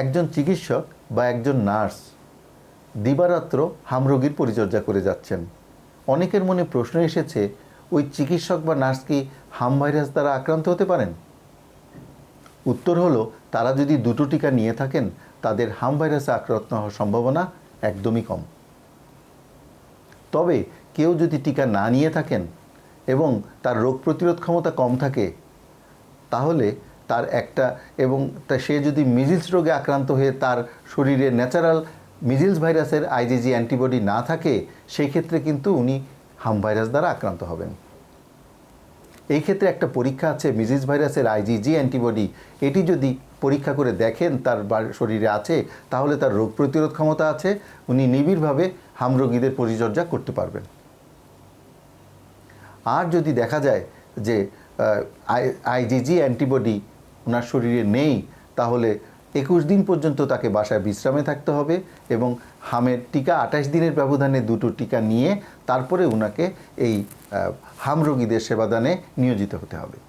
একজন চিকিৎসক বা একজন নার্স দিবারাত্র হাম রোগীর পরিচর্যা করে যাচ্ছেন। অনেকের মনে প্রশ্ন এসেছে, ওই চিকিৎসক বা নার্স কি হাম ভাইরাস দ্বারা আক্রান্ত হতে পারেন? উত্তর হলো, তারা যদি দুটো টিকা নিয়ে থাকেন তাদের হাম ভাইরাসে আক্রান্ত হওয়ার সম্ভাবনা একদমই কম। তবে কেউ যদি টিকা না নিয়ে থাকেন এবং তার রোগ প্রতিরোধ ক্ষমতা কম থাকে, তাহলে সে যদি মিজিলস রোগে আক্রান্ত হয়ে তার শরীরে ন্যাচারাল মিজিলস ভাইরাসের আইজিজি অ্যান্টিবডি না থাকে, সেই ক্ষেত্রে কিন্তু উনি হাম ভাইরাস দ্বারা আক্রান্ত হবেন। এই ক্ষেত্রে একটা পরীক্ষা আছে মিজিলস ভাইরাসের আইজিজি অ্যান্টিবডি। এটি যদি পরীক্ষা করে দেখেন তার শরীরে আছে, তাহলে তার রোগ প্রতিরোধ ক্ষমতা আছে, উনি নিবিড়ভাবে হাম রোগীদের পরিচর্যা করতে পারবেন। আর যদি দেখা যায় যে আইজিজি অ্যান্টিবডি ওনার শরীরে নেই, তাহলে 21 দিন পর্যন্ত তাকে বাসায় বিশ্রামে থাকতে হবে এবং হামের টিকা 28 দিনের ব্যবধানে দুটো টিকা নিয়ে তারপরে ওনাকে এই হাম রোগীদের সেবাদানে নিয়োজিত হতে হবে।